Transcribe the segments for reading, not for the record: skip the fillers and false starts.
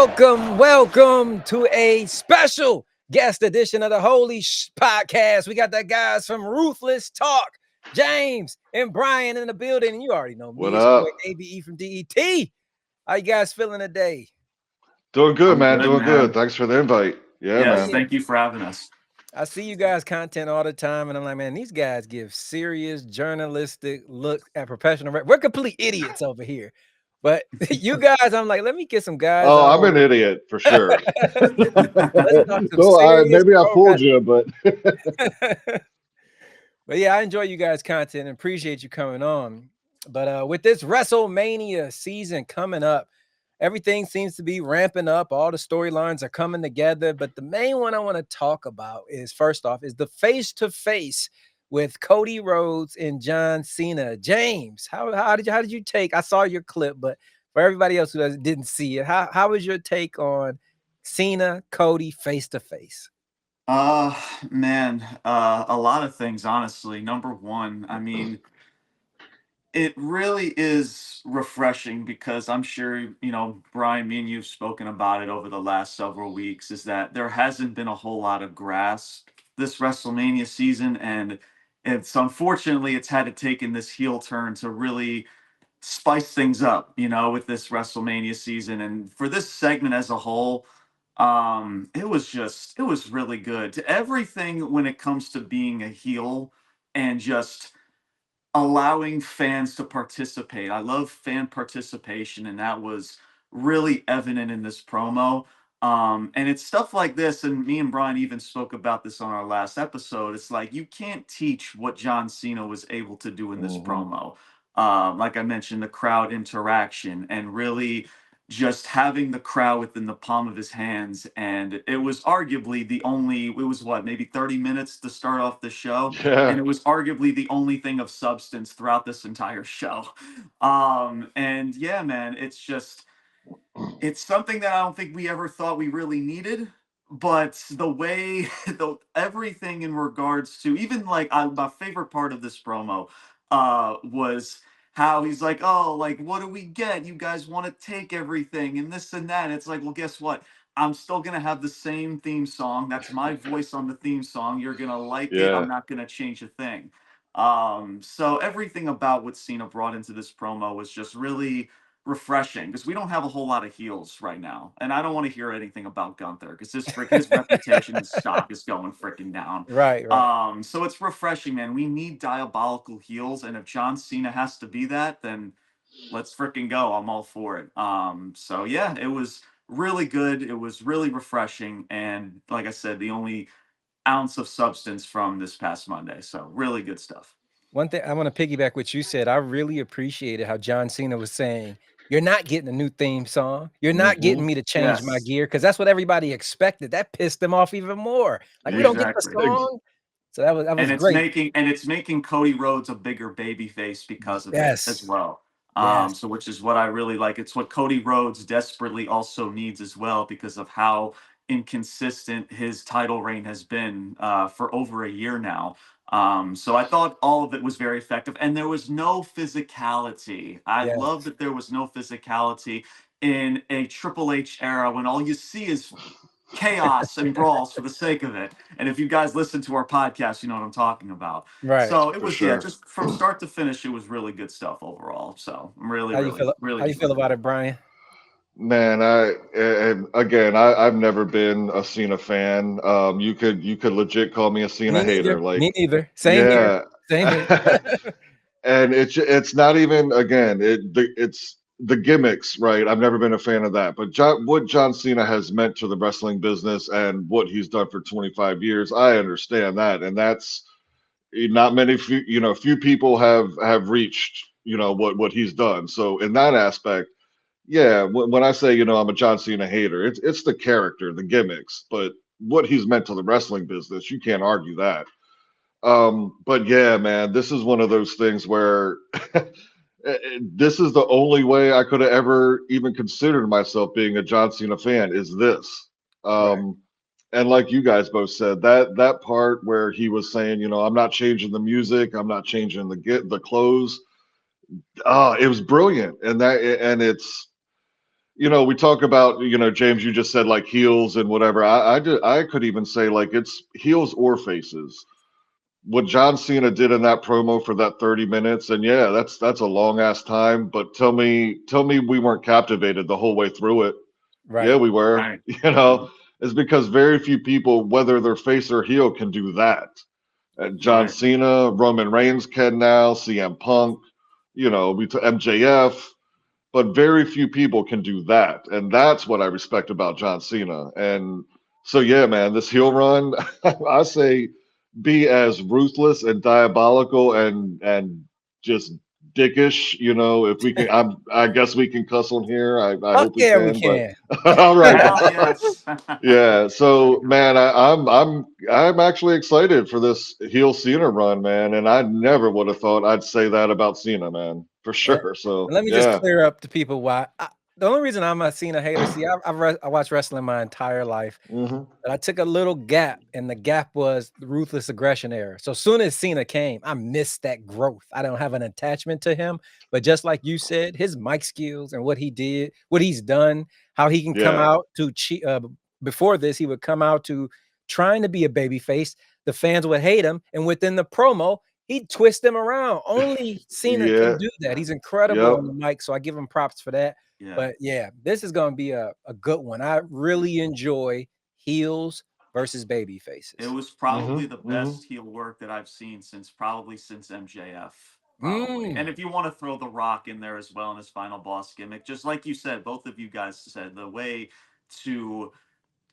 Welcome to a special guest edition of the Holy Shhh Podcast. We got the guys from Ruthless Talk, James and Bryan in the building. And you already know me. What it's up? ABE from DET. How you guys feeling today? Doing good, man. Doing good. Thanks for the invite. Yeah, yes, man. thank you for having us. I see you guys content all the time, and I'm like, man, these guys give serious journalistic look at professional. We're complete idiots over here. But you guys, I'm like, let me get some guys. Oh, I'm an idiot for sure. Let's talk some So maybe I fooled serious you, but But yeah, I enjoy you guys' content and appreciate you coming on. But with this WrestleMania season coming up, everything seems to be ramping up. All the storylines are coming together. But the main one I want to talk about is, first off, is the face-to-face with Cody Rhodes and John Cena. James, how did you take? I saw your clip, but for everybody else who didn't see it, how was your take on Cena, Cody face-to-face? Man, a lot of things, honestly. Number one, I mean, it really is refreshing because I'm sure, Brian, me and you've spoken about it over the last several weeks, is that there hasn't been a whole lot of grass this WrestleMania season, and unfortunately it's had to take in this heel turn to really spice things up, with this WrestleMania season. And for this segment as a whole, it was really good. To everything when it comes to being a heel and just allowing fans to participate. I love fan participation, and that was really evident in this promo. And it's stuff like this, and me and Brian even spoke about this on our last episode. It's like you can't teach what John Cena was able to do in this promo. Like I mentioned, the crowd interaction and really just having the crowd within the palm of his hands. And it was arguably it was what, maybe 30 minutes to start off the show. yeah. And it was arguably the only thing of substance throughout this entire show. And yeah, man, it's something that I don't think we ever thought we really needed. But the way, everything in regards to, even like my favorite part of this promo was how he's like, oh, like, what do we get? You guys want to take everything and this and that. And it's like, well, guess what? I'm still going to have the same theme song. That's my voice on the theme song. You're going to like it. Yeah. I'm not going to change a thing. So everything about what Cena brought into this promo was just really refreshing because we don't have a whole lot of heels right now. And I don't want to hear anything about Gunther because his reputation and stock is going freaking down. Right. So it's refreshing, man. We need diabolical heels, and if John Cena has to be that, then let's freaking go. I'm all for it. So yeah, it was really good. It was really refreshing, and like I said, the only ounce of substance from this past Monday. So really good stuff. One thing I want to piggyback what you said. I really appreciated how John Cena was saying, you're not getting a new theme song. You're not getting me to change my gear, because that's what everybody expected. That pissed them off even more. Like, we don't get the song. So that was great. It's making Cody Rhodes a bigger baby face because of it as well. So which is what I really like. It's what Cody Rhodes desperately also needs as well, because of how inconsistent his title reign has been for over a year now. So I thought all of it was very effective, and there was no physicality. I love that there was no physicality in a Triple H era when all you see is chaos and brawls for the sake of it. And if you guys listen to our podcast, you know what I'm talking about. Right. So it was just from start to finish, it was really good stuff overall. So I'm really how you feel about it, Brian? Man, I've never been a Cena fan. You could legit call me a Cena hater. Like, me neither. Same here. And it's not even, again, it's the gimmicks, right? I've never been a fan of that. But what John Cena has meant to the wrestling business and what he's done for 25 years, I understand that, and that's not few people have reached what he's done. So in that aspect. Yeah, when I say, I'm a John Cena hater, it's the character, the gimmicks, but what he's meant to the wrestling business, you can't argue that. But yeah, man, this is one of those things where this is the only way I could have ever even considered myself being a John Cena fan is this. And like you guys both said, that part where he was saying, I'm not changing the music, I'm not changing the clothes. It was brilliant, and it's. we talk about, James, you just said like heels and whatever. I could even say like it's heels or faces. What John Cena did in that promo for that 30 minutes, and yeah, that's a long ass time. But tell me we weren't captivated the whole way through it. Yeah, Right. we were. Right. It's because very few people, whether they're face or heel, can do that. John Right. Cena, Roman Reigns can now, CM Punk, MJF, but very few people can do that, and that's what I respect about John Cena. And so, yeah, man, this heel run, I say, be as ruthless and diabolical and just dickish. If we can, I guess we can cuss on here. I Fuck hope we yeah, we can, but can. all right. Hell yes. Yeah, I so agree. man, I'm actually excited for this heel Cena run, man, and I never would have thought I'd say that about Cena, man, for Uh, sure. So Let me just yeah. clear up to people why. The only reason I'm a Cena hater, see, I watched wrestling my entire life, Hmm. but I took a little gap, and the gap was the ruthless aggression era. So soon as Cena came, I missed that growth. I don't have an attachment to him, but just like you said, his mic skills and what he did, what he's done, how he can come Yeah. out to cheat. Before this, he would come out to trying to be a baby face. The fans would hate him, and within the promo, he'd twist them around. Only Cena can Yeah. do that. He's incredible Yep. on the mic, so I give him props for that. Yeah. But yeah, this is gonna be a good one. I really enjoy heels versus baby It faces. was Hmm. probably the Hmm. best heel work that I've seen since MJF, probably. And Mm, if you want to throw The Rock in there as well in his final boss gimmick, just like you said, both of you guys said, the way to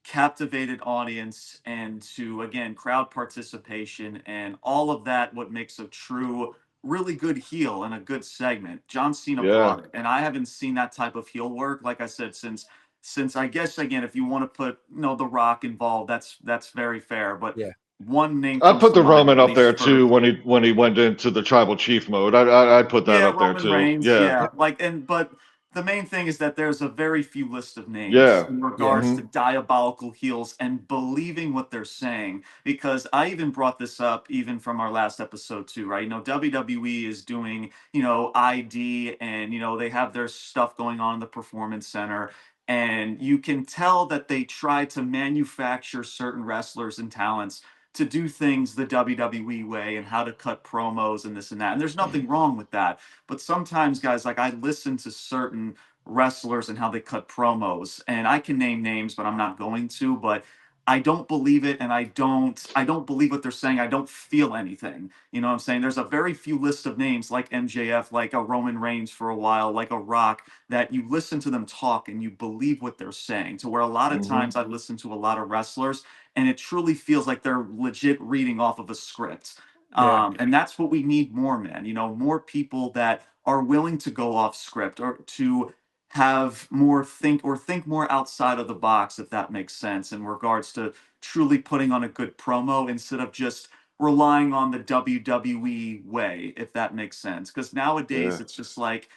captivated audience and to again crowd participation and all of that what makes a true really good heel and a good segment. John Cena Yeah. brought it, and I haven't seen that type of heel work, like I said, since I guess again if you want to put The Rock involved, that's very fair, but yeah, one name I comes put to the mind Roman at up there least for. too when he went into the tribal chief mode. I'd put that Yeah, up there Roman too. Reigns. Yeah. Yeah, yep, like but the main thing is that there's a very few list of names Yeah. in regards yes, Hmm. to diabolical heels and believing what they're saying. Because I even brought this up even from our last episode too, right? WWE is doing ID and they have their stuff going on in the Performance Center. And you can tell that they try to manufacture certain wrestlers and talents to do things the WWE way and how to cut promos and this and that. And there's nothing wrong with that. But sometimes, guys, like I listen to certain wrestlers and how they cut promos, and I can name names, but I'm not going to. But I don't believe it, and I don't believe what they're saying. I don't feel anything. You know what I'm saying? There's a very few list of names like MJF, like a Roman Reigns for a while, like a Rock, that you listen to them talk and you believe what they're saying. To where a lot of Hmm. times I listen to a lot of wrestlers and it truly feels like they're legit reading off of a script. yeah, And that's what we need more, man. More people that are willing to go off script or to have more think more outside of the box, if that makes sense, in regards to truly putting on a good promo instead of just relying on the WWE way, if that makes sense. Because nowadays Yeah. it's just like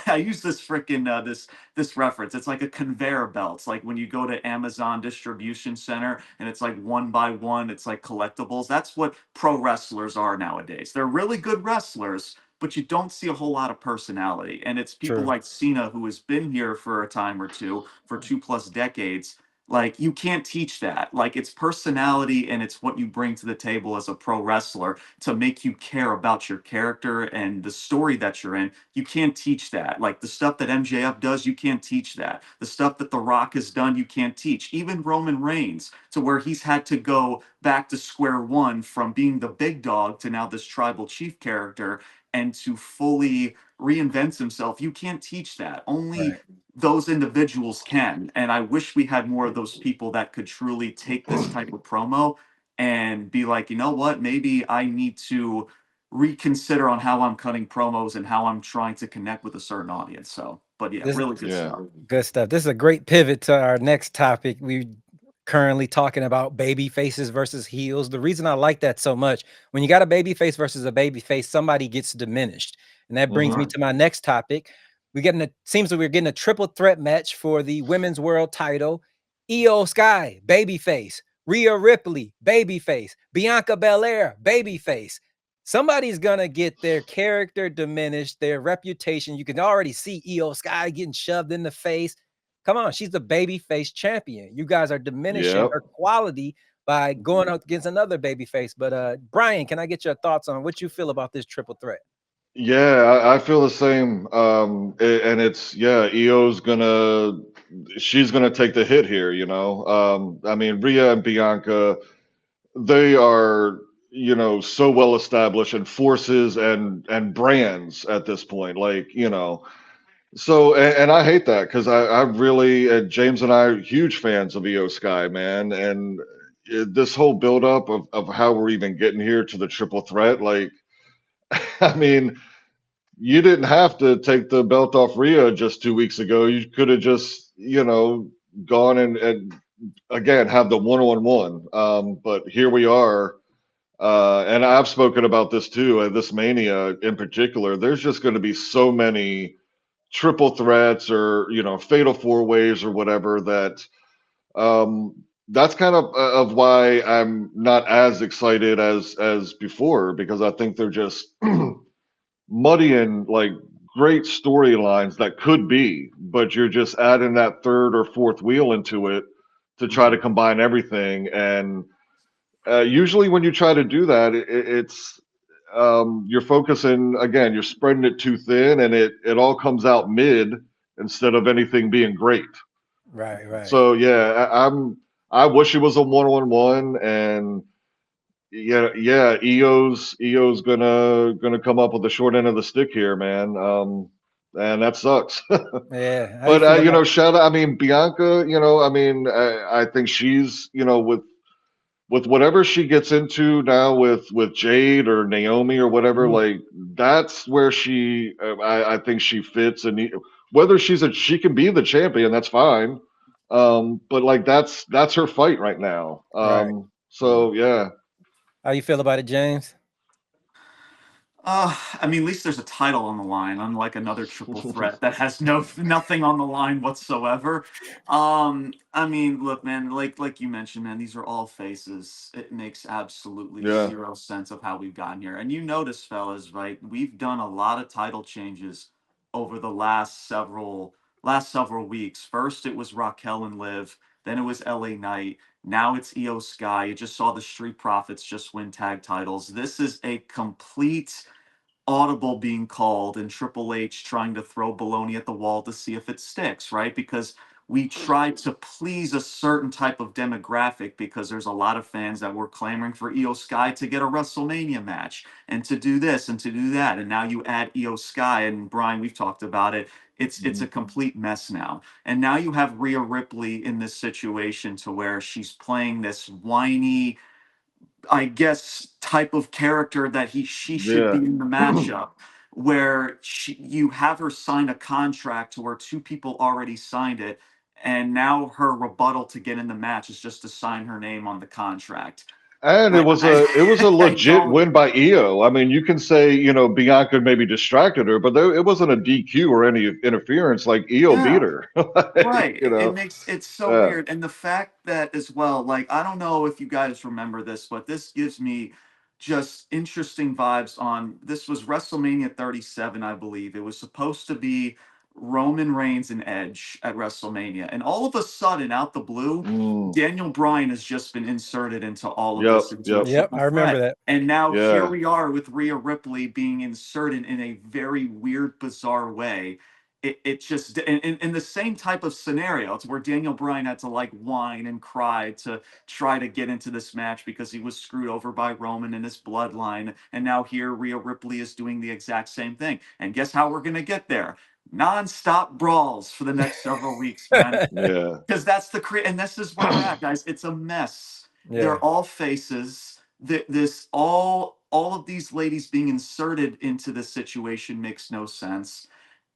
I use this freaking this reference. It's like a conveyor belt. It's like when you go to Amazon distribution center and it's like one by one, it's like collectibles. That's what pro wrestlers are nowadays. They're really good wrestlers, but you don't see a whole lot of personality. And it's people true. like Cena who has been here for a time or two, for 2+ decades. Like you can't teach that. Like it's personality and it's what you bring to the table as a pro wrestler to make you care about your character and the story that you're in. You can't teach that. Like the stuff that MJF does, you can't teach that. The stuff that The Rock has done, you can't teach. Even Roman Reigns, to where he's had to go back to square one from being the big dog to now this tribal chief character and to fully reinvent himself. You can't teach that. Only Right. those individuals can. And I wish we had more of those people that could truly take this type of promo and be like, you know what, maybe I need to reconsider on how I'm cutting promos and how I'm trying to connect with a certain audience. So, but yeah, This really good Yeah. stuff. good stuff. This is a great pivot to our next topic. We currently talking about baby faces versus heels. The reason I like that so much, when you got a baby face versus a baby face, somebody gets diminished. And that brings Hmm. me to my next topic. Seems like we're getting a triple threat match for the women's world title. Io Sky, baby face. Rhea Ripley, baby face. Bianca Belair, baby face. Somebody's gonna get their character diminished, their reputation. You can already see Io Sky getting shoved in the face. Come on, she's the babyface champion. You guys are diminishing Yep. her quality by going up against another babyface. But Brian, can I get your thoughts on what you feel about this triple threat? Yeah, I feel the same. And it's yeah, she's gonna take the hit here. I mean, Rhea and Bianca, they are so well established and forces and brands at this point. So and I hate that because I really James and I are huge fans of Io Sky, man, and this whole buildup of how we're even getting here to the triple threat, like. I mean, you didn't have to take the belt off Rhea just 2 weeks ago. You could have just, gone and again have the one-on-one. But here we are. And I've spoken about this too, this Mania in particular. There's just going to be so many triple threats or, fatal four ways or whatever that's kind of why I'm not as excited as before because I think they're just muddying like great storylines that could be, but you're just adding that third or fourth wheel into it to try to combine everything. And usually, when you try to do that, it's you're focusing again, you're spreading it too thin, and it all comes out mid instead of anything being great. Right, right. So yeah, I wish it was a one-on-one, and yeah, EO's gonna come up with the short end of the stick here, man. And that sucks. Yeah. How you But feel about shout out. I mean, Bianca. I mean, I think she's with whatever she gets into now with Jade or Naomi or whatever. Mhm. Like that's where I think she fits, and whether she can be the champion, that's fine. But like that's her fight right now. Right. So yeah. How you feel about it, James? I mean, at least there's a title on the line, unlike another triple threat that has nothing on the line whatsoever. I mean, look, man, like you mentioned, man, these are all faces. It makes absolutely Yeah. zero sense of how we've gotten here. And you notice, fellas, right? We've done a lot of title changes over the last several weeks. First, it was Raquel and Liv. Then it was LA Knight. Now it's Io Sky. You just saw the Street Profits just win tag titles. This is a complete audible being called and Triple H trying to throw baloney at the wall to see if it sticks, right? Because we tried to please a certain type of demographic because there's a lot of fans that were clamoring for Io Sky to get a WrestleMania match and to do this and to do that. And now you add Io Sky, and Brian, we've talked about it. It's a complete mess now. And now you have Rhea Ripley in this situation to where she's playing this whiny, I guess, type of character that she should be Yeah. in the matchup, where you have her sign a contract to where two people already signed it, and now her rebuttal to get in the match is just to sign her name on the contract. And Like it was a I legit don't. win by Io. I mean, you can say, Bianca maybe distracted her, but it wasn't a DQ or any interference. Like Io beat Yeah. her. Right. You It know. makes it's so Yeah. weird. And the fact that as well, like, I don't know if you guys remember this, but this gives me just interesting vibes on this was WrestleMania 37, I believe. It was supposed to be Roman Reigns and Edge at WrestleMania. And all of a sudden, out the blue, Mm. Daniel Bryan has just been inserted into all of Yep. this into a Yep. Yep, triple I remember threat. that. And now here Yeah. we are with Rhea Ripley being inserted in a very weird, bizarre way. It just in the same type of scenario. It's where Daniel Bryan had to like whine and cry to try to get into this match because he was screwed over by Roman and his bloodline. And now here Rhea Ripley is doing the exact same thing. And guess how we're gonna get there? Non-stop brawls for the next several weeks, man. Yeah. Because that's and this is where we're at, guys. It's a mess. Yeah, They're all faces. This all of these ladies being inserted into this situation makes no sense.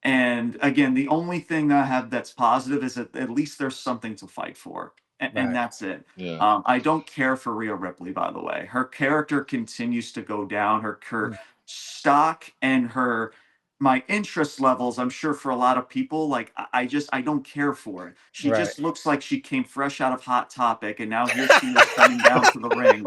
And again, the only thing that I have that's positive is that at least there's something to fight for, and right, that's it. Yeah. I don't care for Rhea Ripley, by the way. Her character continues to go down. Her stock and her my interest levels, I'm sure for a lot of people, like I don't care for it. She right. just looks like she came fresh out of Hot Topic, and now here she is coming down to the ring,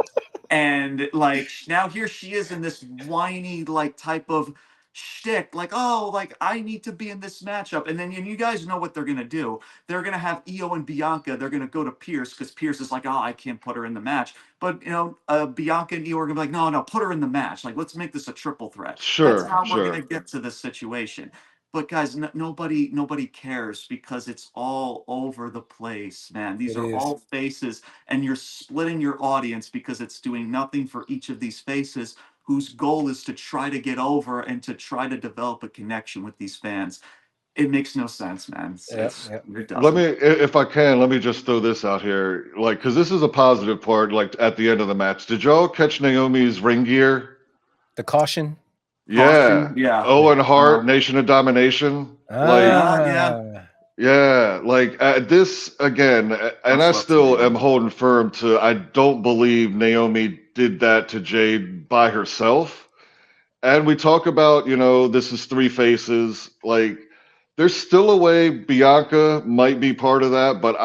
and like now here she is in this whiny like type of shtick, like, oh, like I need to be in this matchup. And then and you guys know what they're gonna do. They're gonna have Io and Bianca. They're gonna go to Pierce because Pierce is like, oh, I can't put her in the match. But Bianca and Io are gonna be like, no, no, put her in the match. Like, let's make this a triple threat. That's Sure, how we're gonna sure. get to this situation. But guys, nobody cares because it's all over the place, man. These It are is. all faces, and you're splitting your audience because it's doing nothing for each of these faces whose goal is to try to get over and to try to develop a connection with these fans. It makes no sense, man. Yep, yep. It Let me, doesn't. if I can, let me just throw this out here, like, because this is a positive part. Like at the end of the match, did y'all catch Naomi's ring gear? The caution. Yeah, Caution, yeah. Yeah. Owen Hart, Uh, Nation of Domination. Like, yeah. Ah, yeah, like this again, and Much I love to still am Naomi. holding firm to. I don't believe Naomi did that to Jade by herself. And we talk about, this is three faces. Like, there's still a way Bianca might be part of that, but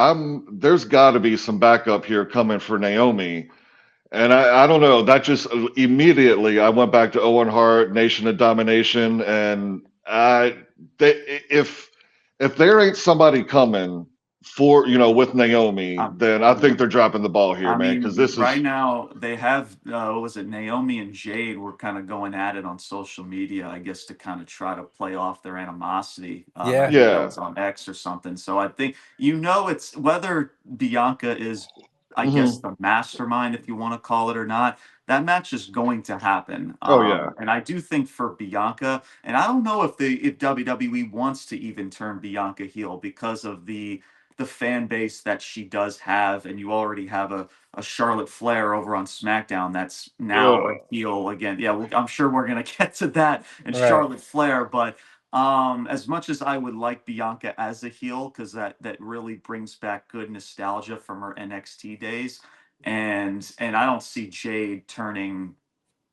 there's got to be some backup here coming for Naomi. And I don't know. That just immediately I went back to Owen Hart, Nation of Domination, and they, if there ain't somebody coming for with Naomi, I'm, then I I'm think they're dropping the ball here, I man. mean, Because this right is now they have what was it? Naomi and Jade were kind of going at it on social media, I guess, to kind of try to play off their animosity. I yeah. think that yeah. was on X or something. So I think it's whether Bianca is, I guess, Hmm. the mastermind, if you want to call it or not. That match is going to happen, Oh yeah. and I do think for Bianca, and I don't know if WWE wants to even turn Bianca heel because of the fan base that she does have, and you already have a Charlotte Flair over on SmackDown that's now a Ugh. heel again. Yeah, I'm sure we're gonna get to that and Right. Charlotte Flair, but as much as I would like Bianca as a heel because that really brings back good nostalgia from her NXT days, and I don't see Jade turning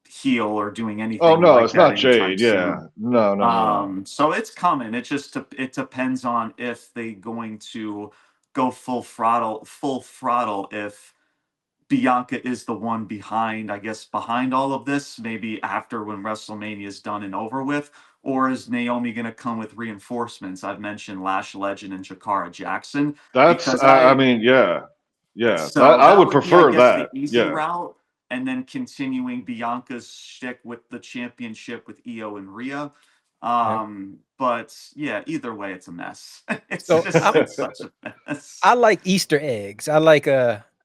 heel or doing Oh anything no, like it's that not anytime Jade. soon. Yeah. No, no, no, no. So it's coming. It depends on if they going to go full throttle. If Bianca is the one behind, I guess, behind all of this, maybe after when WrestleMania is done and over with, or is Naomi going to come with reinforcements? I've mentioned Lash Legend and Jakara Jackson That's because I I mean, yeah. Yeah. That so I that would would be, I prefer guess, the that. easy Yeah. route, and then continuing Bianca's shtick with the championship with Io and Rhea. Yep. But yeah, either way, it's a mess. So It's such a mess. I like Easter eggs. I like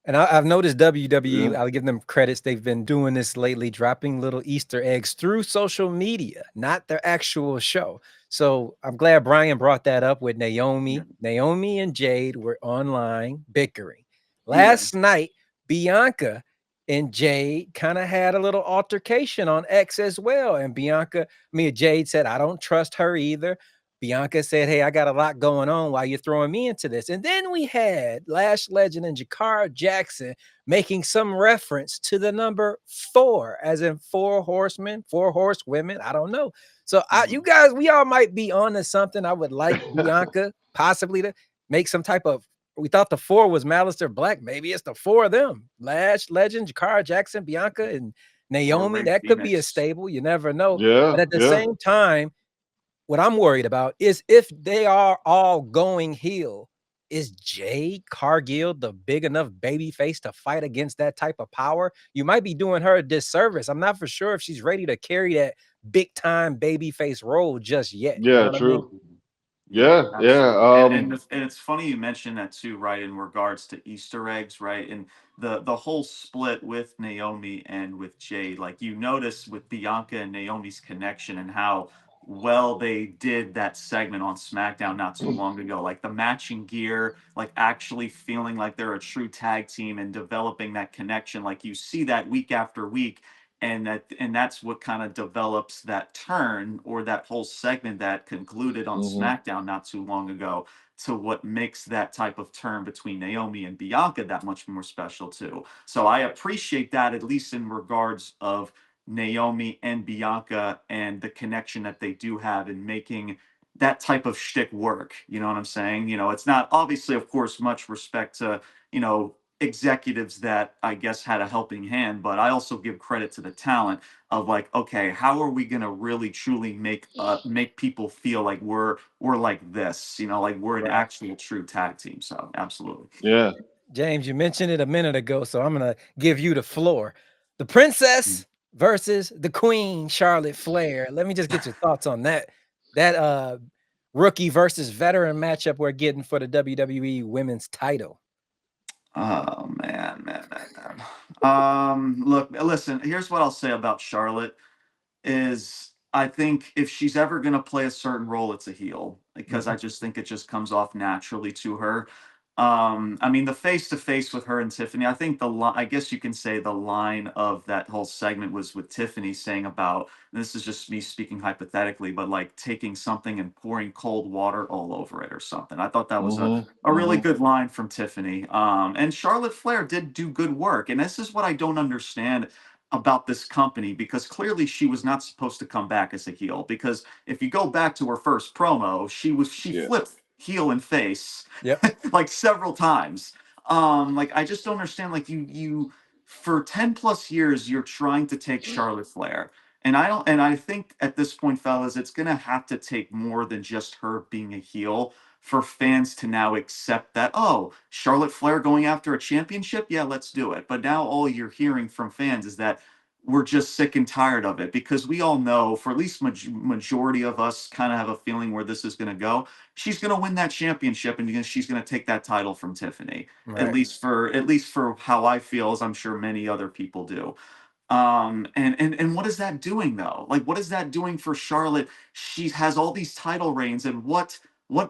and I've noticed WWE. Yeah. I'll give them credits. They've been doing this lately, dropping little Easter eggs through social media, not their actual show. So I'm glad Brian brought that up with Yeah, Naomi. Naomi and Jade were online bickering yeah, last night. Bianca and Jade kind of had a little altercation on X as well. And Jade said, "I don't trust her either." Bianca said, "Hey, I got a lot going on while you're throwing me into this." And then we had Lash Legend and Jakara Jackson making some reference to the number four, as in four horsemen, four horsewomen. I don't know. So you mhm. guys, we all might be on to something. I would like Bianca possibly to make some type of. We thought the four was Malister Black. Maybe it's the four of them: Lash Legend, Jakara Jackson, Bianca, and Or Naomi. Ray That could be a Phoenix. stable. You never know. But Yeah. at the Yeah. same time, what I'm worried about is if they are all going heel, is Jade Cargill the big enough baby face to fight against that type of power? You might be doing her a disservice. I'm not for sure if she's ready to carry that big time baby face role just yet. You know Yeah. what I mean? True. Yeah, Yeah. Yeah. absolutely. And it's funny you mentioned that too, right? In regards to Easter eggs, right? And the whole split with Naomi and with Jade, like you notice with Bianca and Naomi's connection and how well they did that segment on SmackDown not too long ago. Like the matching gear, like actually feeling like they're a true tag team and developing that connection. Like you see that week after week, and that's what kind of develops that turn or that whole segment that concluded on Hmm. SmackDown not too long ago to what makes that type of turn between Naomi and Bianca that much more special too. So I appreciate that at least in regards of Naomi and Bianca and the connection that they do have in making that type of shtick work. You know what I'm saying? It's not obviously, of course, much respect to, you know, executives that I guess had a helping hand, but I also give credit to the talent of like, okay, how are we gonna really truly make people feel like we're like this, like we're an Right. actual true tag team. So absolutely. Yeah. James, you mentioned it a minute ago, so I'm gonna give you the floor. The princess versus the queen, Charlotte Flair. Let me just get your thoughts on that. That rookie versus veteran matchup we're getting for the WWE Women's Title. Oh man. Look, listen. Here's what I'll say about Charlotte. Is I think if she's ever going to play a certain role, it's a heel because I Mhm. just think it just comes off naturally to her. I mean, the face to face with her and Tiffany, I think I guess you can say the line of that whole segment was with Tiffany saying about, and this is just me speaking hypothetically, but like taking something and pouring cold water all over it or something. I thought that was a, Mm-hmm. a really Mm-hmm. good line from Tiffany. And Charlotte Flair did do good work. And this is what I don't understand about this company because clearly she was not supposed to come back as a heel because if you go back to her first promo she Yeah. flipped heel and face Yep. like several times. Like I just don't understand, like you for 10 plus years you're trying to take Charlotte Flair, and I think at this point, fellas, it's gonna have to take more than just her being a heel for fans to now accept that, oh, Charlotte Flair going after a championship, yeah, let's do it. But now all you're hearing from fans is that we're just sick and tired of it because we all know, for at least majority of us, kind of have a feeling where this is going to go. She's going to win that championship, and she's going to take that title from Tiffany. Right. At least for how I feel, as I'm sure many other people do. And what is that doing though? Like, what is that doing for Charlotte? She has all these title reigns, and what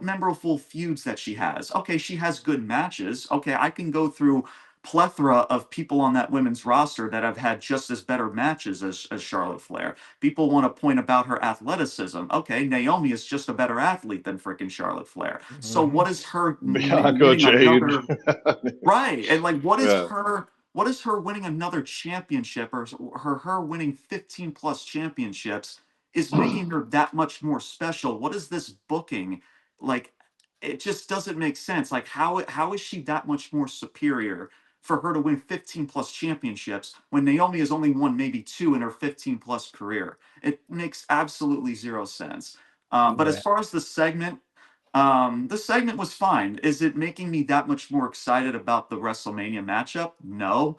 memorable feuds that she has. Okay, she has good matches. Okay, I can go through plethora of people on that women's roster that have had just as better matches as Charlotte Flair. People want to point about her athleticism. Okay, Naomi is just a better athlete than freaking Charlotte Flair. So Mhm. what is her Bianca winning Jade. another? Right. And like Yeah. what is her winning another championship, or her winning 15 plus championships is making her that much more special? What is this booking? Like, it just doesn't make sense. Like, how is she that much more superior for her to win 15 plus championships when Naomi has only won maybe two in her 15 plus career? It makes absolutely zero sense. But as Right. far as the segment was fine. Is it making me that much more excited about the WrestleMania matchup? No.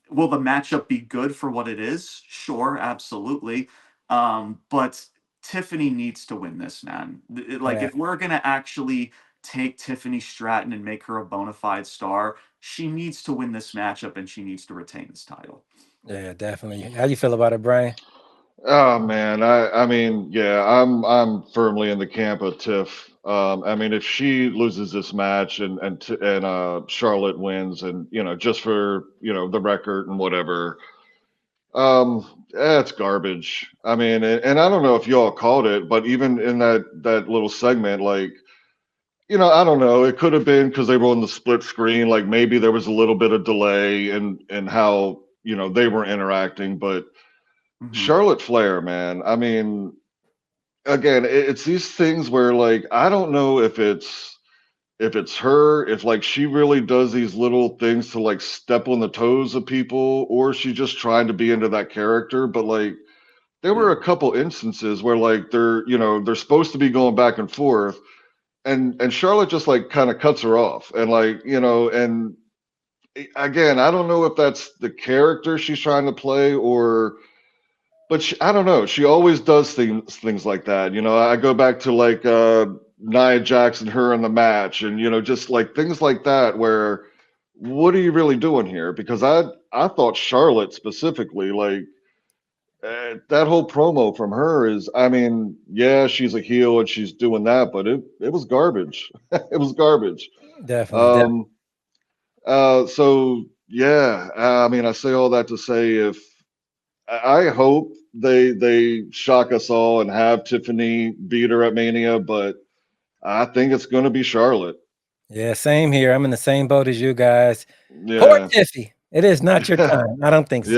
Will the matchup be good for what it is? Sure, absolutely. But Tiffany needs to win this, man. Like, Yeah. if we're gonna actually take Tiffany Stratton and make her a bona fide star, she needs to win this matchup and she needs to retain this title. Yeah, definitely. How you feel about it, Brian? Oh man, I mean, yeah, I'm firmly in the camp of Tiff. I mean, if she loses this match and Charlotte wins, and just for the record and whatever, it's garbage. I mean, and I don't know if y'all caught it, but even in that little segment, like, I don't know, it could have been because they were on the split screen, like maybe there was a little bit of delay in how they were interacting, but Hmm. Charlotte Flair, man. I mean, again, it's these things where like I don't know if it's her, if like she really does these little things to like step on the toes of people, or she's just trying to be into that character. But like there were Yeah. a couple instances where like they're supposed to be going back and forth, and Charlotte just like kind of cuts her off, and like and again, I don't know if that's the character she's trying to play or but I don't know. She always does things like that. I go back to like Nia Jackson, her in the match, and just like things like that. Where what are you really doing here? Because I thought Charlotte specifically, like that whole promo from her is, I mean, yeah, she's a heel and she's doing that, but it was garbage. It was garbage. Definitely. Um, so yeah, I mean, I say all that to say if I hope they shock us all and have Tiffany beat her at Mania, but I think it's going to be Charlotte. Yeah, same here. I'm in the same boat as you guys. Poor Yeah, Tiffy. It is not your time. I don't think so.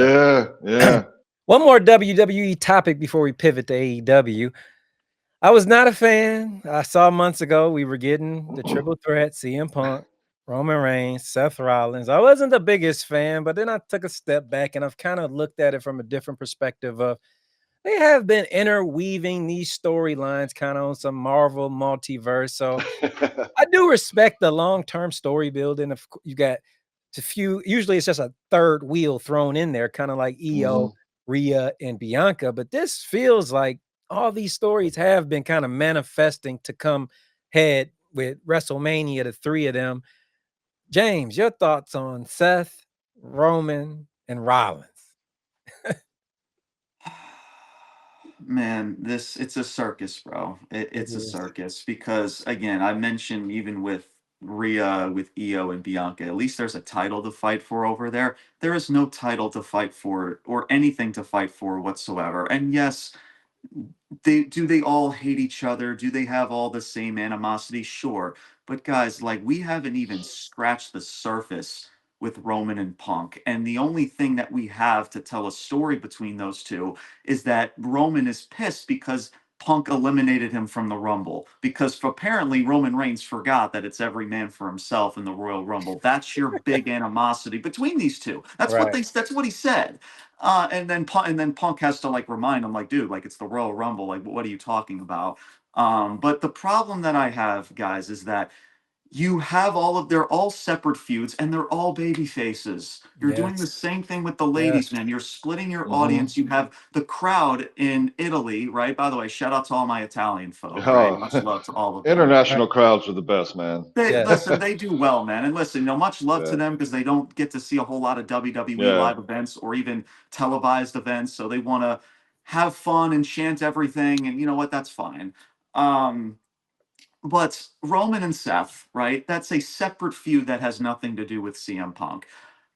yeah, yeah. One more WWE topic before we pivot to AEW. I was not a fan. I saw months ago we were getting the triple threat CM Punk, Roman Reigns, Seth Rollins. I wasn't the biggest fan, but then I took a step back and I've kind of looked at it from a different perspective of they have been interweaving these storylines kind of on some Marvel multiverse. So I do respect the long-term story building. Of you got to few. Usually, it's just a third wheel thrown in there, kind of like Hmm. Io, Rhea, and Bianca. But this feels like all these stories have been kind of manifesting to come head with WrestleMania. The three of them. James, your thoughts on Seth, Roman, and Rollins? Man, this it's a circus, bro. It It's a is. circus because again, I mentioned even with Rhea, with Io and Bianca, at least there's a title to fight for over there. There is no title to fight for or anything to fight for whatsoever. And yes, they all hate each other? Do they have all the same animosity? Sure. But guys, like we haven't even scratched the surface with Roman and Punk. And the only thing that we have to tell a story between those two is that Roman is pissed because Punk eliminated him from the Rumble. Because apparently Roman Reigns forgot that it's every man for himself in the Royal Rumble. That's your big animosity between these two. Right. That's what he said. And then Punk has to like remind him, like, dude, like it's the Royal Rumble. Like, what are you talking about? But the problem that I have, guys, is that you have they're all separate feuds and they're all baby faces. You're doing the Yes. same thing with the Yes. ladies, man. You're splitting your Hmm. audience. You have the crowd in Italy, right? By the way, shout out to all my Italian folk, right? Oh, Much love to all of them. Right. international crowds are the best, man. They Yes. listen, they do well, man. And listen, much love to Yeah, them because they don't get to see a whole lot of WWE yeah. live events or even televised events. So they want to have fun and chant everything. And you know what? That's fine. Um, but Roman and Seth, right? That's a separate feud that has nothing to do with CM Punk.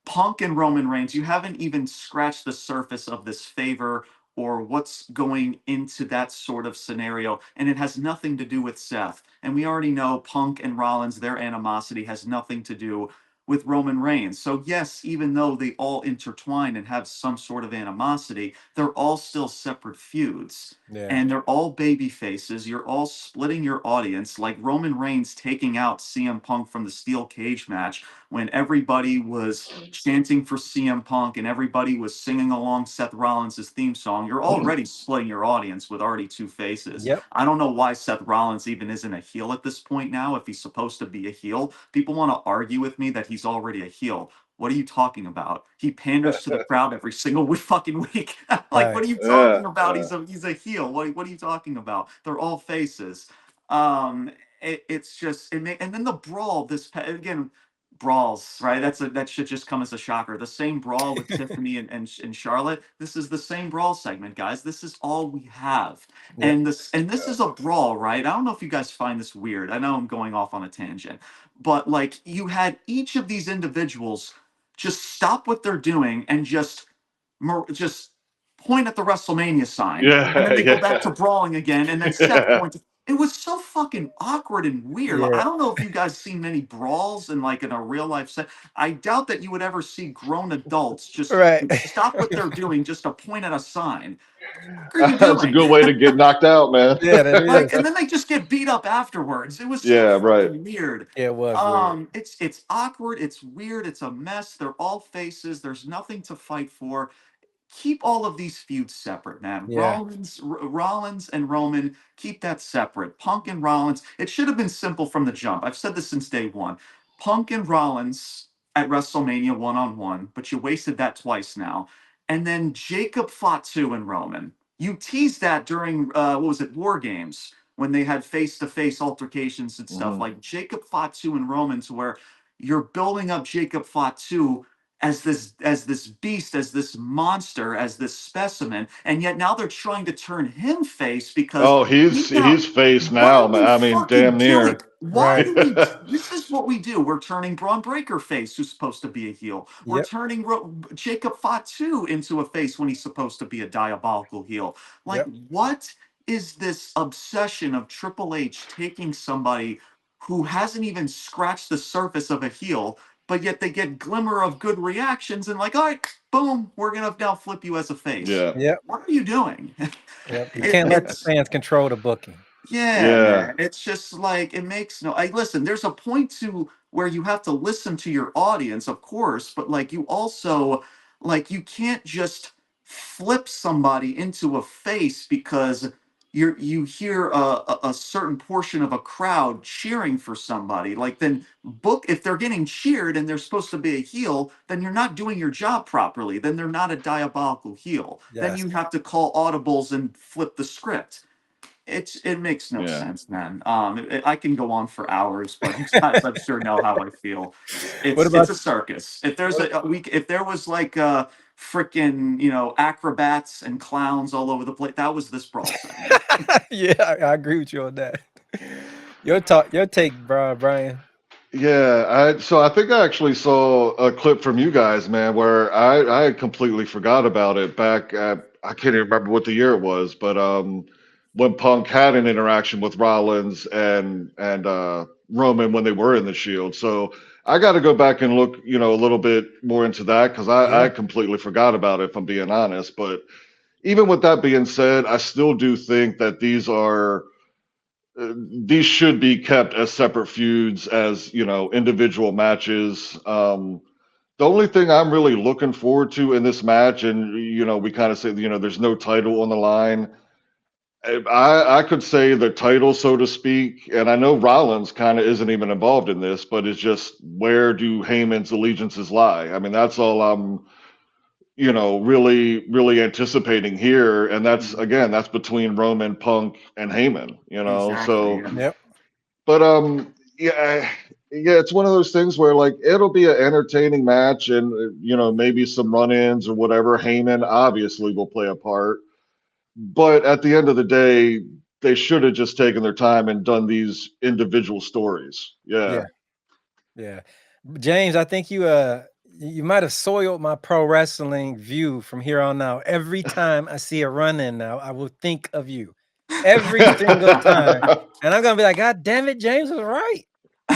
Punk and Roman Reigns, you haven't even scratched the surface of this favor or what's going into that sort of scenario. And it has nothing to do with Seth. And we already know Punk and Rollins, their animosity has nothing to do with Roman Reigns. So, yes, even though they all intertwine and have some sort of animosity, they're all still separate feuds. Yeah. And they're all baby faces. You're all splitting your audience, like Roman Reigns taking out CM Punk from the steel cage match when everybody was chanting for CM Punk and everybody was singing along Seth Rollins' theme song. You're already splitting your audience with already two faces. Yep. I don't know why Seth Rollins even isn't a heel at this point now, if he's supposed to be a heel. People want to argue with me that he's already a heel. What are you talking about? He panders to the crowd every single fucking week. Like, Right. what are you Yeah, talking about? He's a heel. What are you talking about? They're all faces. Um, it's just and then the brawl again brawls, right? That should just come as a shocker. The same brawl with Tiffany and Charlotte. This is the same brawl segment, guys. This is all we have. Yep. And this is a brawl, right? I don't know if you guys find this weird. I know I'm going off on a tangent, but like you had each of these individuals just stop what they're doing and just point at the WrestleMania sign, and yeah, then they go back yeah. to brawling again, and then Seth points. It was so fucking awkward and weird. Like, Yeah. I don't know if you guys seen many brawls in a real life set. I doubt that you would ever see grown adults just Right. stop what they're doing just to point at a sign. What are you That's a doing? good way to get knocked out, man. Yeah, that Like, is. and then they just get beat up afterwards. It was so Yeah, right. fucking weird. Yeah, it was weird. It's awkward. It's weird. It's a mess. They're all faces. There's nothing to fight for. Keep all of these feuds separate, man. Yeah. Rollins and Roman, keep that separate. Punk and Rollins, it should have been simple from the jump. I've said this since day one. Punk and Rollins at WrestleMania one on one, but you wasted that twice now. And then Jacob Fatu and Roman. You teased that during what was it, War Games, when they had face-to-face altercations and stuff. Hmm. Like Jacob Fatu and Roman, to where you're building up Jacob Fatu as this beast, as this monster, as this specimen, and yet now they're trying to turn him face because Oh, he now. he's face What now, are man. we I mean, fucking damn doing? near. Why Right. do we? This is what we do. We're turning Braun Breaker face, who's supposed to be a heel. We're Yep. turning Jacob Fatu into a face when he's supposed to be a diabolical heel. Like, Yep. what is this obsession of Triple H taking somebody who hasn't even scratched the surface of a heel, but yet they get glimmer of good reactions and like, all right, boom, we're gonna now flip you as a face. Yeah. What are you doing? Yep. You can't let the It's fans control the booking. Yeah, Yeah, man. It's just like it makes no. I listen. There's a point to where you have to listen to your audience, of course, but like you also like you can't just flip somebody into a face because you hear a certain portion of a crowd cheering for somebody. Like then book if they're getting cheered and they're supposed to be a heel, then you're not doing your job properly. Then they're not a diabolical heel. Then Yes. you have to call audibles and flip the script. It makes no yeah. sense, man. I can go on for hours, but you guys, I'm sure know how I feel. What It's about a circus. If there's what? a week, if there was like freaking acrobats and clowns all over the place, that was this brawl segment. Yeah, I agree with you on that. Your take, bro, Brian. Yeah, I think I actually saw a clip from you guys, man, where I had completely forgot about it back at I can't even remember what the year it was, but when Punk had an interaction with Rollins and Roman when they were in the Shield. So I got to go back and look, a little bit more into that because I Yeah, completely forgot about it, if I'm being honest. But even with that being said, I still do think that these should be kept as separate feuds as individual matches. The only thing I'm really looking forward to in this match, and we kind of say there's no title on the line. I could say the title, so to speak, and I know Rollins kind of isn't even involved in this, but it's just where do Heyman's allegiances lie? I mean, that's all I'm really, really anticipating here. And that's Mhm. again, that's between Roman, Punk, and Heyman, Exactly. so Yeah. yep, but yeah, yeah, it's one of those things where like it'll be an entertaining match, and maybe some run-ins or whatever. Heyman obviously will play a part, but at the end of the day, they should have just taken their time and done these individual stories. Yeah. yeah, yeah. James, I think you might have soiled my pro wrestling view from here on out. Every time I see a run in now, I will think of you. Every single time. And I'm gonna be like, God damn it, James was right.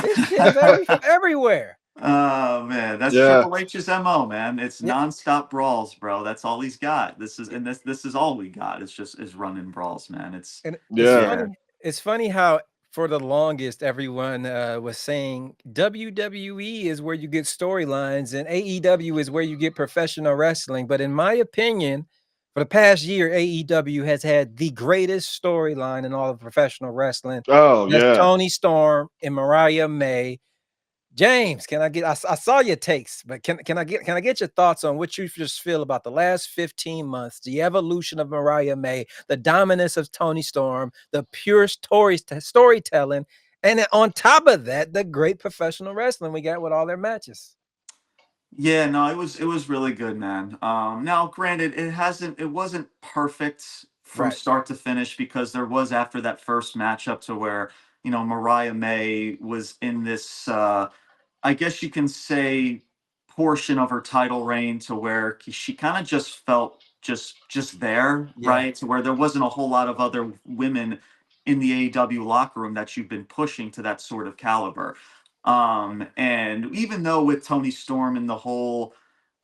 This shit is everywhere. Oh man, that's Yeah. Triple H's MO, man. It's Yeah. nonstop brawls, bro. That's all he's got. This is all we got. It's just is running brawls, man. And it's Yeah. Yeah. funny. It's funny how for the longest everyone was saying WWE is where you get storylines and AEW is where you get professional wrestling. But in my opinion, for the past year, AEW has had the greatest storyline in all of professional wrestling. Oh That's yeah. Tony Storm and Mariah May. James, can I get? I saw your takes, but can I get your thoughts on what you just feel about the last 15 months, the evolution of Mariah May, the dominance of Tony Storm, the pure storytelling, and then on top of that, the great professional wrestling we got with all their matches. Yeah, no, it was really good, man. Now granted, it wasn't perfect from Right. start to finish because there was after that first matchup to where, Mariah May was in this I guess you can say portion of her title reign to where she kind of just felt just there, Yeah. right? To where there wasn't a whole lot of other women in the AEW locker room that you've been pushing to that sort of caliber. And even though with Tony Storm and the whole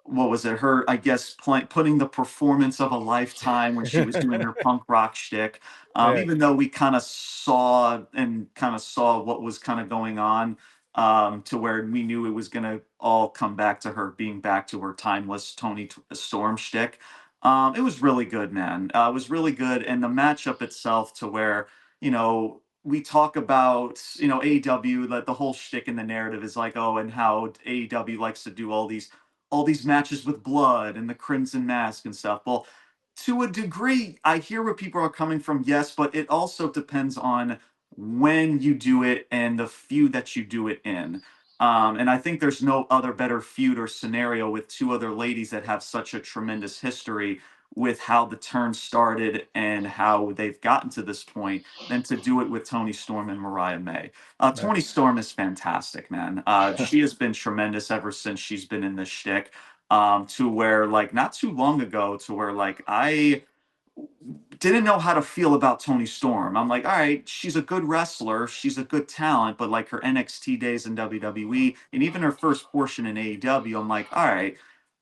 what was it? Her, I guess, putting the performance of a lifetime when she was doing her punk rock shtick. Yeah. Even though we kind of saw what was kind of going on, to where we knew it was going to all come back to her being back to her timeless Storm shtick. It was really good, man. It was really good, and the matchup itself, to where we talk about AEW, that the whole shtick in the narrative is like, oh, and how AEW likes to do all these matches with blood and the crimson mask and stuff. Well, to a degree, I hear where people are coming from, yes, but it also depends on when you do it and the feud that you do it in. And I think there's no other better feud or scenario with two other ladies that have such a tremendous history with how the turn started and how they've gotten to this point than to do it with Tony Storm and Mariah May. Right. Tony Storm is fantastic, man. She has been tremendous ever since she's been in this shtick. To where like not too long ago, to where like I didn't know how to feel about Tony Storm. I'm like, all right, she's a good wrestler, she's a good talent, but like her NXT days in WWE and even her first portion in AEW, I'm like, all right,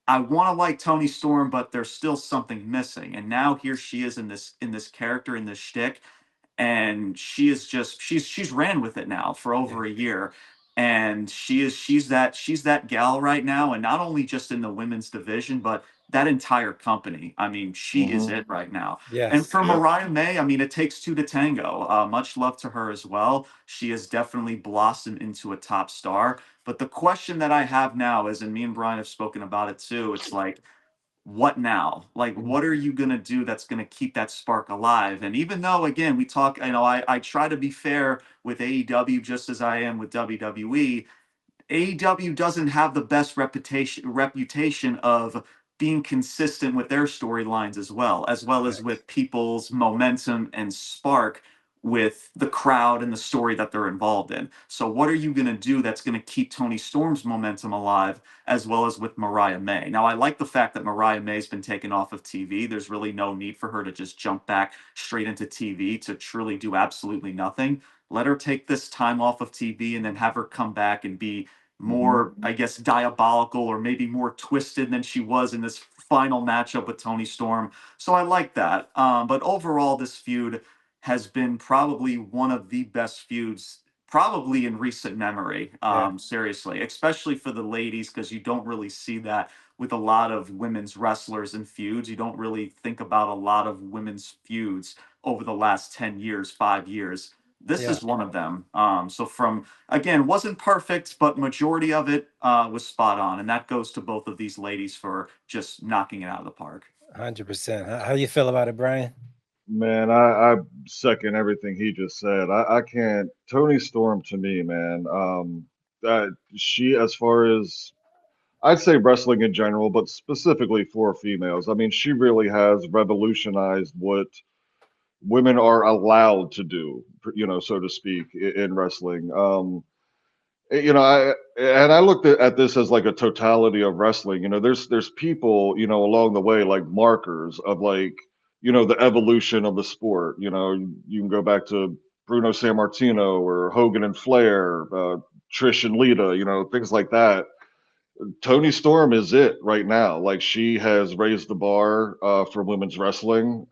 I want to like Tony Storm, but there's still something missing. And now here she is in this character in this shtick, and she's ran with it now for Yeah. over a year, and she's that gal right now, and not only just in the women's division, but that entire company. I mean, she is Hmm. it right now. And Yes. for Yeah. Mariah May, I mean, it takes two to tango. Much love to her as well. She has definitely blossomed into a top star. But the question that I have now is, and me and Brian have spoken about it too, it's like, what now? Like, Mm. what are you going to do that's going to keep that spark alive? And even though, again, we talk, I try to be fair with AEW just as I am with WWE. AEW doesn't have the best reputation of being consistent with their storylines as well as Facts. with people's momentum and spark with the crowd and the story that they're involved in. So what are you going to do that's going to keep Tony Storm's momentum alive as well as with Mariah May? Now I like the fact that Mariah May's been taken off of TV. There's really no need for her to just jump back straight into TV to truly do absolutely nothing. Let her take this time off of TV and then have her come back and be Hmm. more, I guess, diabolical or maybe more twisted than she was in this final matchup with Tony Storm. So I like that. But overall, this feud has been probably one of the best feuds, probably in recent memory. Yeah. Seriously, especially for the ladies, because you don't really see that with a lot of women's wrestlers and feuds. You don't really think about a lot of women's feuds over the last 10 years, 5 years. This Yeah. is one of them. So from again, wasn't perfect, but majority of it was spot on, and that goes to both of these ladies for just knocking it out of the park. 100%. How you feel about it, Brian? Man, I second everything he just said. I can't. Tony Storm to me, man. She, as far as I'd say wrestling in general, but specifically for females, I mean, she really has revolutionized what women are allowed to do, so to speak, in wrestling. I looked at this as like a totality of wrestling. There's people, along the way, like markers of like, the evolution of the sport. You can go back to Bruno Sammartino or Hogan and Flair, Trish and Lita, things like that. Tony Storm is it right now. Like, she has raised the bar for women's wrestling.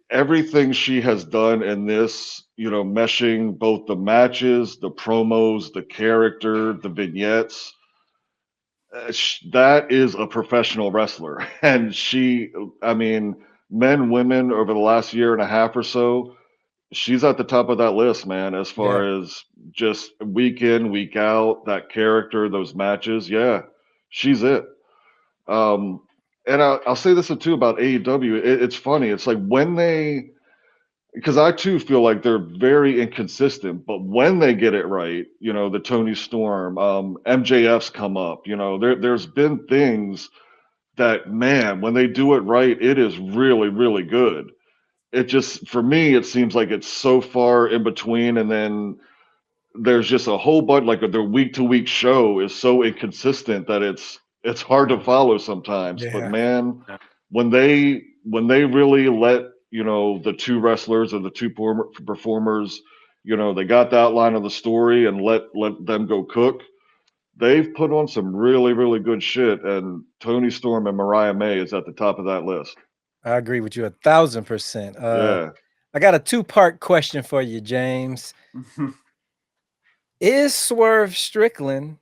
Everything she has done in this, meshing both the matches, the promos, the character, the vignettes, that is a professional wrestler. And I mean, men, women over the last year and a half or so, she's at the top of that list, man, as Yeah. far as just week in, week out, that character, those matches. Yeah, she's it. Um, and I'll say this too about AEW. It's funny. It's like because I too feel like they're very inconsistent, but when they get it right, the Tony Storm, MJF's come up, there's been things that, man, when they do it right, it is really, really good. It just, for me, it seems like it's so far in between, and then there's just a whole bunch, like their week to week show is so inconsistent that it's hard to follow sometimes. But Yeah. man, when they really let the two wrestlers or the two performers, they got the outline of the story and let them go cook. They've put on some really, really good shit, and Tony Storm and Mariah May is at the top of that list. I agree with you 1,000%. Yeah. I got a two-part question for you, James. Is Swerve Strickland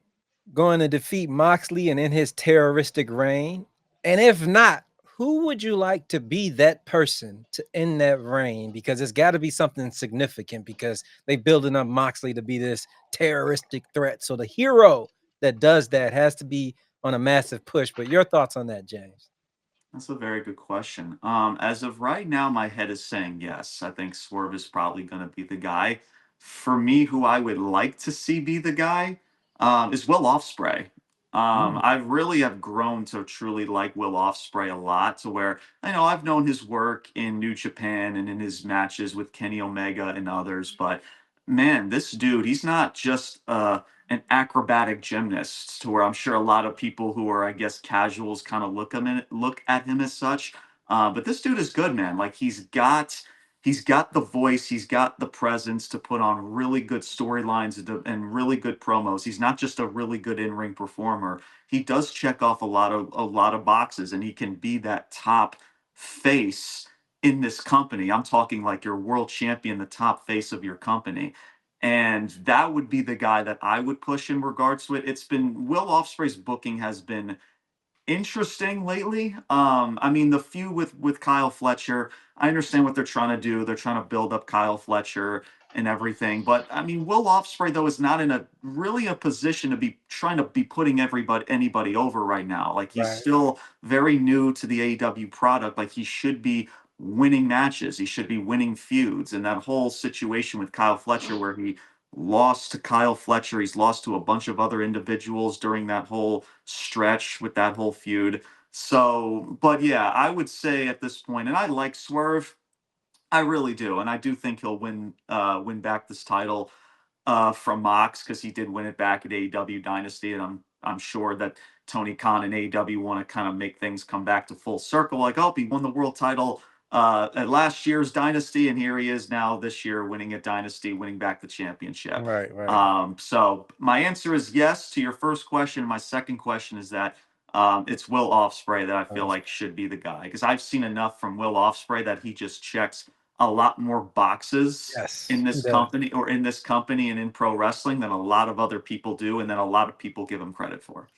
going to defeat Moxley and in his terroristic reign? And if not, who would you like to be that person to end that reign? Because it's got to be something significant because they building up Moxley to be this terroristic threat. So the hero that does that has to be on a massive push. But your thoughts on that, James? That's a very good question. As of right now, my head is saying yes. I think Swerve is probably going to be the guy. For me, who I would like to see be the guy is Will Ospreay. Mm, I really have grown to truly like Will Ospreay a lot, to where I know I've known his work in New Japan and in his matches with Kenny Omega and others, but man, this dude, he's not just an acrobatic gymnast, to where I'm sure a lot of people who are, I guess, casuals kind of look at him as such. But this dude is good, man. Like, he's got the voice, he's got the presence to put on really good storylines and really good promos. He's not just a really good in-ring performer. He does check off a lot of boxes, and he can be that top face in this company. I'm talking like your world champion, the top face of your company. And that would be the guy that I would push in regards to it. It's been Will Ospreay's booking has been interesting lately. I mean, the feud with Kyle Fletcher, I understand what they're trying to do. They're trying to build up Kyle Fletcher and everything. But I mean, Will Ospreay though is not in a really a position to be trying to be putting anybody over right now. Like he's Right. still very new to the AEW product. Like he should be winning matches. He should be winning feuds. And that whole situation with Kyle Fletcher where he lost to Kyle Fletcher. He's lost to a bunch of other individuals during that whole stretch with that whole feud. So, but yeah, I would say at this point, and I like Swerve, I really do, and I do think he'll win back this title from Mox because he did win it back at AEW Dynasty, and I'm sure that Tony Khan and AEW want to kind of make things come back to full circle. Like, oh, he won the world title at last year's Dynasty, and here he is now this year winning at Dynasty, winning back the championship. Right. Right. So my answer is yes to your first question. My second question is that it's Will Ospreay that I feel like should be the guy because I've seen enough from Will Ospreay that he just checks a lot more boxes Yes. in He this does. company or in this company and in pro wrestling than a lot of other people do, and then a lot of people give him credit for.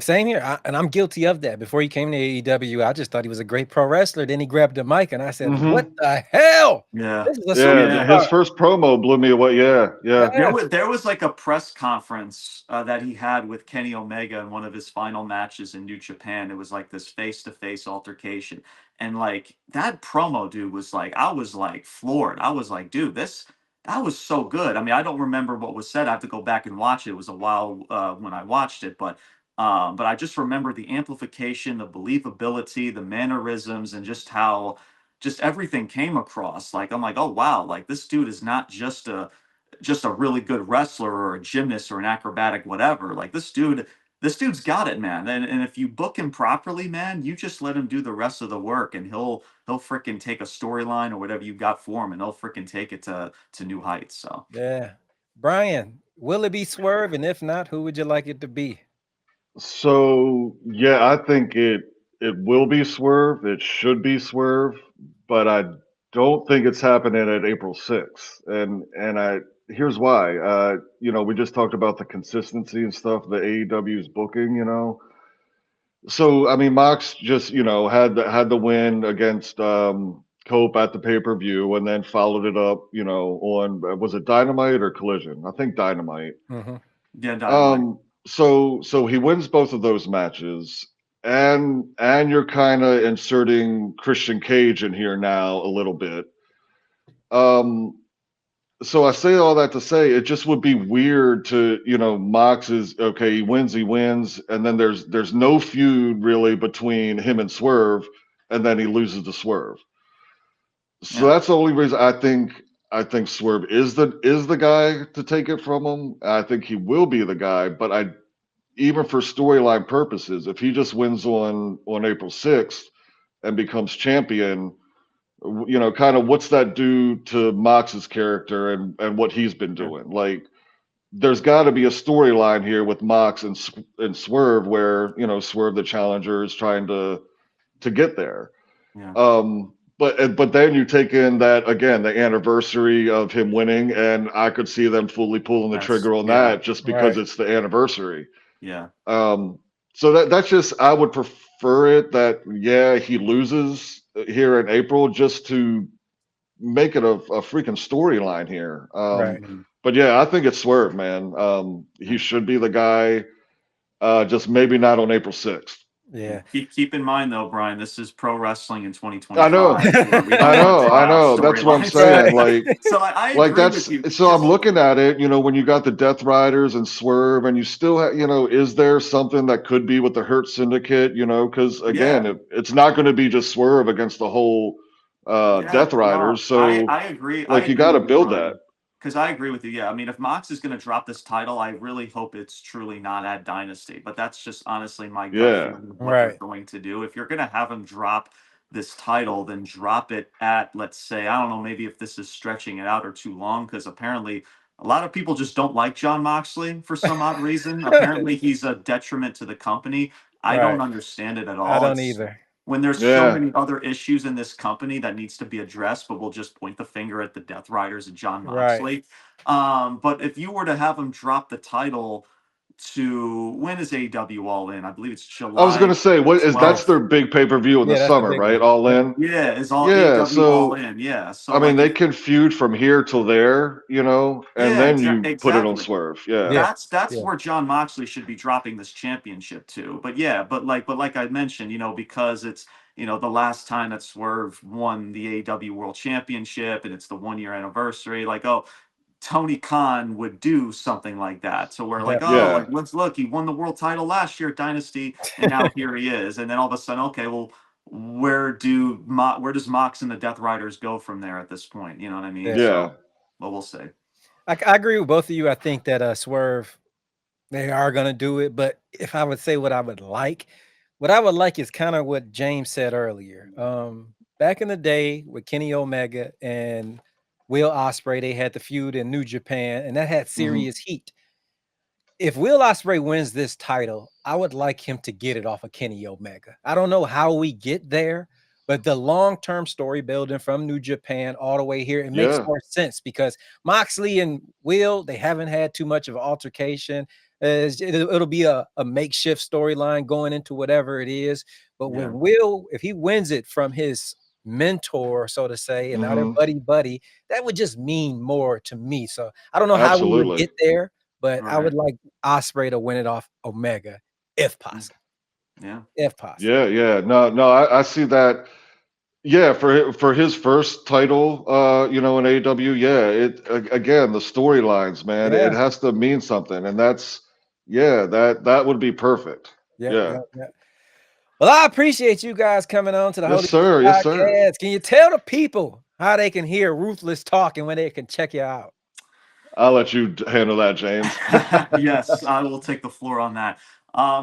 Same here, and I'm guilty of that. Before he came to AEW, I just thought he was a great pro wrestler. Then he grabbed the mic, and I said, "What Hmm. the hell? Yeah, This is a Yeah, yeah. superstar!" his first promo blew me away. Yeah, yeah. There Yeah. was there was like a press conference that he had with Kenny Omega in one of his final matches in New Japan. It was like this face to face altercation, and like that promo, dude, was like I was like floored. I was like, dude, this that was so good. I mean, I don't remember what was said. I have to go back and watch it. It was a while when I watched it, but I just remember the amplification, the believability, the mannerisms, and just how just everything came across. Like I'm like, oh wow, like this dude is not just a really good wrestler or a gymnast or an acrobatic whatever. Like this dude's got it, man. And if you book him properly, man, you just let him do the rest of the work and he'll freaking take a storyline or whatever you got for him and he'll freaking take it to new heights. So Yeah. Brian, will it be Swerve? And if not, who would you like it to be? So yeah, I think it will be Swerve. It should be Swerve, but I don't think it's happening at April 6th. And I here's why. We just talked about the consistency and stuff the AEW's booking. So I mean, Mox just had the win against Cope at the pay per view, and then followed it up. On was it Dynamite or Collision? I think Dynamite. Hmm. yeah, Dynamite. So he wins both of those matches, and you're kind of inserting Christian Cage in here now a little bit. Um, so I say all that to say it just would be weird to, Mox is okay, he wins, and then there's no feud really between him and Swerve, and then he loses to Swerve. So Yeah, that's the only reason I think Swerve is the guy to take it from him. I think he will be the guy, but I even for storyline purposes, if he just wins on April 6th and becomes champion, kind of what's that do to Mox's character and what he's been yeah, doing? Like, there's got to be a storyline here with Mox and Swerve where Swerve the challenger is trying to get there. yeah. But then you take in that again the anniversary of him winning, and I could see them fully pulling the That's trigger on yeah, that just because Right. it's the anniversary. yeah, Um, so that's just I would prefer it that yeah he loses here in April just to make it a freaking storyline here. Right. mhm, But yeah, I think it's Swerve, man. He yeah. should be the guy. Just maybe not on April 6th. Yeah. Keep in mind though, Brian, this is pro wrestling in I know, 2025 where we I don't want to know, draw I out know. That's what I'm storylines. saying. Right. So I Like agree that's with you. so I'm Just looking at it, when you got the Death Riders and Swerve, and you still have, is there something that could be with the Hurt Syndicate? Because again, yeah, it's not going to be just Swerve against the whole yeah, Death no, Riders. So I agree. I like you agree got to with you, build that. Brian. Because I agree with you. Yeah, I mean, if Mox is going to drop this title, I really hope it's truly not at Dynasty. But that's just honestly my gut Yeah, feeling of what they're Right. going to do. If you're going to have him drop this title, then drop it at, let's say, I don't know, maybe if this is stretching it out or too long, because apparently a lot of people just don't like John Moxley for some odd reason. Apparently, he's a detriment to the company. I don't Right. understand it at I all. don't It's either. when there's so Yeah. many other issues in this company that needs to be addressed, but we'll just point the finger at the Death Riders and John Right. Moxley. But if you were to have him drop the title to, when is AEW All In? I believe it's I was gonna July say, what is that's 12th. their big pay-per-view in the Yeah, that's the summer, big right? one. All Yep. in. Yeah, is all Yeah. AEW All So In. Yeah. So I mean, like they if can feud from here till there, and yeah, then you put it on exactly. Swerve. Yeah. Yeah. That's Yeah. where John Moxley should be dropping this championship to. But yeah, but like I mentioned, because it's the last time that Swerve won the AEW World Championship and it's the 1 year anniversary, like, oh, Tony Khan would do something like that. So we're like, oh, Definitely. Yeah. like let's look, he won the world title last year at Dynasty, and now here he is. And then all of a sudden, okay, well, where does Mox and the Death Riders go from there at this point? You know what I mean? Yeah. Yeah. So, well, we'll see. I agree with both of you. I think that Swerve, they are gonna do it. But if I would say what I would like is kind of what James said earlier. Back in the day with Kenny Omega and Will Ospreay, they had the feud in New Japan, and that had Hmm. serious heat. If Will Ospreay wins this title, I would like him to get it off of Kenny Omega. I don't know how we get there, but the long-term story building from New Japan all the way here, it makes Yeah. more sense because Moxley and Will, they haven't had too much of an altercation. It'll be a makeshift storyline going into whatever it is. But Yeah. when Will, if he wins it from his mentor, so to say, and now they're Hmm. buddy, that would just mean more to me. So I don't know how we would Absolutely. get there, but I would Right. like Osprey to win it off Omega, if Mm. possible. Yeah. If possible. Yeah. Yeah. No. No. I see that. Yeah. For his first title, in AEW. Yeah. Again, the storylines, man. Yeah. It has to mean something, and that would be perfect. Yep. Yeah. Yep. Yep. Well, I appreciate you guys coming on to the Yes, Holy Shhh sir. Yes, sir. Podcast. Can you tell the people how they can hear Ruthless Talk and when they can check you out? I'll let you handle that, James. Yes, I will take the floor on that.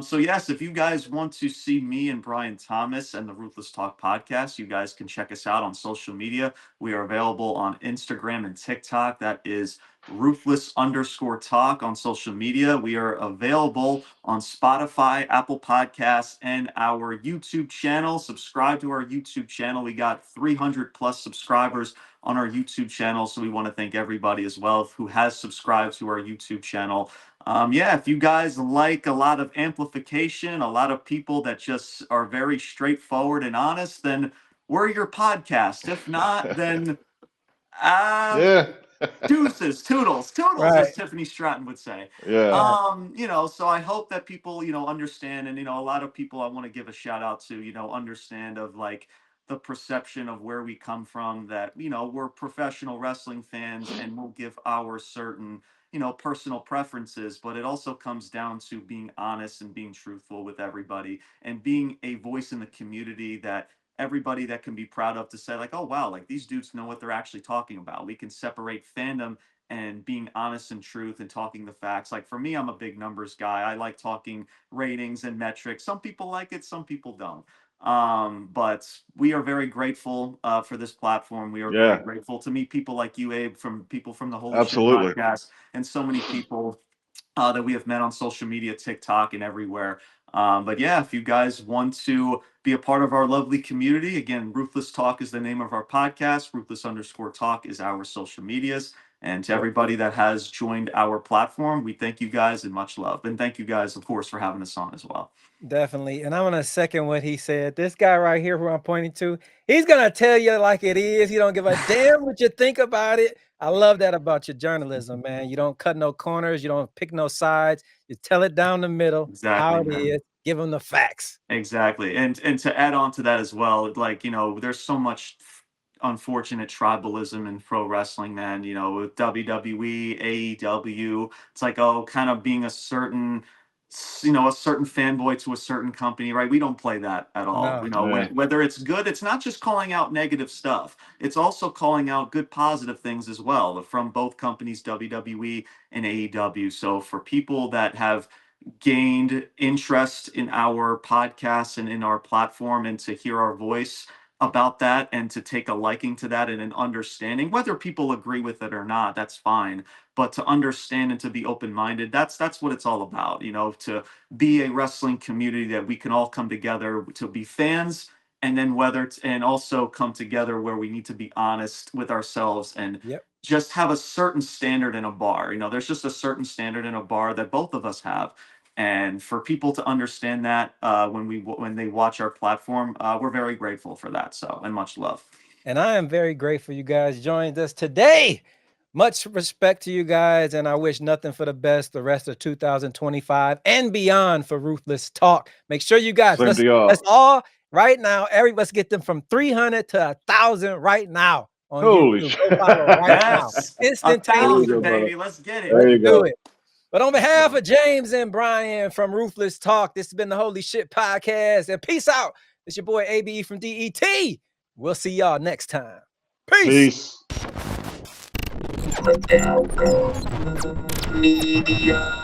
So yes, if you guys want to see me and Brian Thomas and the Ruthless Talk podcast, you guys can check us out on social media. We are available on Instagram and TikTok. That is ruthless_talk on social media. We are available on Spotify, Apple Podcasts, and our YouTube channel. Subscribe to our YouTube channel. We got 300 plus subscribers on our YouTube channel. So we want to thank everybody as well who has subscribed to our YouTube channel. Yeah, if you guys like a lot of amplification, a lot of people that just are very straightforward and honest, then we're your podcast. If not, then uh, Yeah. deuces, toodles, Right. as Tiffany Stratton would say. Yeah. Right. So I hope that people, understand, and a lot of people I want to give a shout out to, understand of like the perception of where we come from, that, we're professional wrestling fans and we'll give our certain, personal preferences, but it also comes down to being honest and being truthful with everybody and being a voice in the community that everybody that can be proud of, to say like, oh wow, like these dudes know what they're actually talking about. We can separate fandom and being honest and truth and talking the facts. Like for me, I'm a big numbers guy. I like talking ratings and metrics. Some people like it, some people don't. But we are very grateful for this platform. We are very Yeah. grateful to meet people like you, Abe, from people from the Holy Shit Absolutely. Podcast, and so many people that we have met on social media, TikTok, and everywhere. But yeah, if you guys want to be a part of our lovely community, again, Ruthless Talk is the name of our podcast. Ruthless_talk is our social medias. And to Yep. everybody that has joined our platform, we thank you guys and much love. And thank you guys, of course, for having us on as well. Definitely. And I'm gonna second what he said. This guy right here who I'm pointing to, he's gonna tell you like it is. He don't give a damn what you think about it. I love that about your journalism, man. You don't cut no corners, you don't pick no sides. You tell it down the middle, Exactly, how it man. is, give them the facts. Exactly. And to add on to that as well, like, there's so much unfortunate tribalism in pro wrestling, man, with WWE, AEW. It's like, oh, kind of being a certain fanboy to a certain company, right? We don't play that at all. No. Yeah. Whether it's good, it's not just calling out negative stuff. It's also calling out good positive things as well from both companies, WWE and AEW. So for people that have gained interest in our podcast and in our platform, and to hear our voice about that and to take a liking to that and an understanding, whether people agree with it or not, that's fine, but to understand and to be open-minded, that's what it's all about, to be a wrestling community that we can all come together to be fans and then and also come together where we need to be honest with ourselves and Yep. just have a certain standard in a bar. There's just a certain standard in a bar that both of us have. And for people to understand that when they watch our platform, we're very grateful for that. So, and much love. And I am very grateful you guys joined us today. Much respect to you guys, and I wish nothing for the best the rest of 2025 and beyond for Ruthless Talk. Make sure you guys, let's all right now, let's get them from 300 to 1,000 right now on Holy YouTube. Go follow right now. Instantaneously, 1,000, baby. Let's get it. There you go. Do it. But on behalf of James and Bryan from Ruthless Talk, this has been the Holy Shhh Podcast. And peace out. It's your boy ABE from DET. We'll see y'all next time. Peace. Peace.